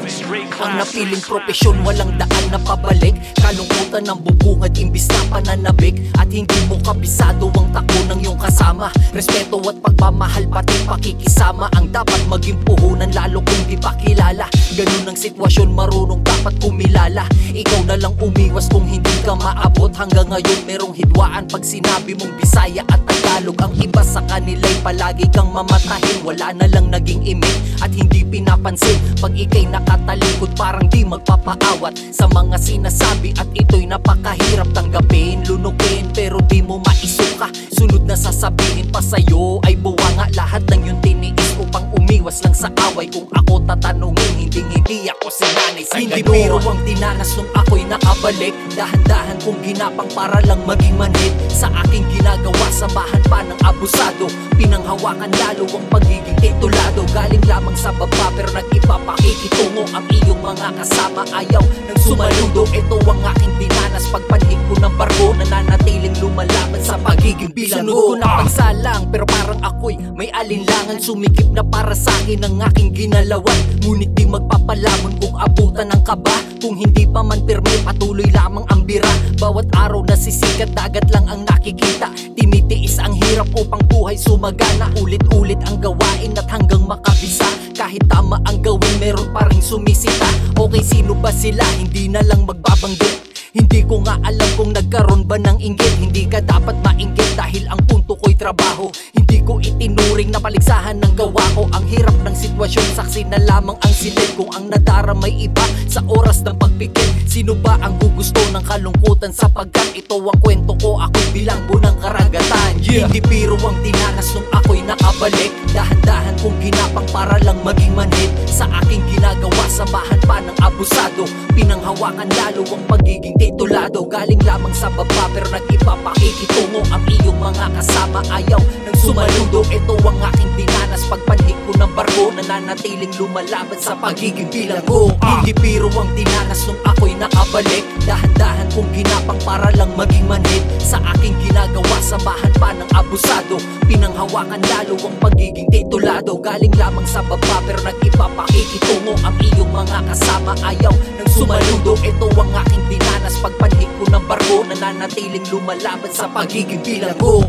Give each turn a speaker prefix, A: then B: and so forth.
A: Ang napiling propesyon, walang daan na pabalik. Kalungkutan ng bubungad, imbis na pananabik. At hindi mo kabisado ang takbo ng iyong kasama. Respeto at pagmamahal, pati pakikisama ang dapat maging puhunan, lalo kung di pa kilala. Ganun ang sitwasyon, marunong dapat kumilala. Ikaw na lang umiwas kung hindi ka maabot. Hanggang ngayon merong hidwaan pag sinabi mong Bisaya at Tagalog. Ang iba sa kanila'y palagi kang mamatahin. Wala na lang naging imik at hindi pinapansin. Pag ika'y nakatalikod, parang di magpapaawat sa mga sinasabi. At ito'y napakahirap tanggapin, lunugin, pero di mo maisuka. Sunod na sasabihin pa sa'yo ay buwanga. Lahat ng yung tiniis upang umiwas lang sa away. Kung ako tatanungin, hindi ako si nanay sa hindi biro ang tinanas nung ako'y nakabalik. Dahan-dahan kong ginapang para lang maging manhid. Sa aking ginagawa, samahan pa ng abusado. Pinanghawakan lalo ang pagiging titulado. Galing lamang sa baba pero nag-ipapakikitungo. Ang iyong mga kasama ayaw nang sumaludo. Ito ang aking dinanas pagpanhig ko ng barko. Nananatiling lumalaban sa pagiging bilanggo. Sunod ko na pagsalang pero parang ako'y may alinlangan. Sumikip na para sa akin ang aking ginalawan. Ngunit di magpapalamon kung abutan ng kaba. Kung hindi pa man pirme, patuloy lamang ang bira. Bawat araw na sisikat, dagat lang ang nakikita. Tinitiis ang hirap upang buhay sumagana. Ulit-ulit ang gawain at hanggang makabisa. Kahit tama ang gawin, meron pa rin sumisita. Okay, sino ba sila? Hindi na lang magbabanggit. Hindi ko nga alam kung nagkaroon ba ng inggit. Hindi ka dapat mainggit dahil ang punto ko'y trabaho. Hindi ko itinuring na paligsahan ng gawa ko. Ang hirap ng sitwasyon, saksi na lamang ang silid. Kung ang nadaramay iba sa oras ng pagpikit, sino ba ang gugusto ng kalungkutan? Sapagkat ito ang kwento ko, ako'y bilanggo ng karagatan. Hindi biro ang tinanas nung ako'y nakabalik. Dahan-dahan kong ginapang para lang maging manhid. Sa aking ginagawa, samahan pa ng abusado. Pinanghawakan lalo ang pagiging titulado. Galing lamang sa baba pero nag-ipapakikitungo. Ang iyong mga kasama ayaw nang sumaludo. Ito ang aking dinanas pagpanhig ko ng barko. Nananatiling lumalaban sa pagiging bilanggo. Hindi biro ang dinanas nung ako'y nakabalik. Dahan-dahan kong ginapang para lang maging manhid. Sa aking ginagawa, samahan pa ng abusado. Pinanghawakan lalo ang pagiging titulado. Galing lamang sa baba pero nag-ipapakikitungo. Ang iyong mga kasama ayaw nang sumaludo. Ito ang aking dinanas pagpanhig ko ng barko. Nananatiling lumalaban sa pagiging bilanggo.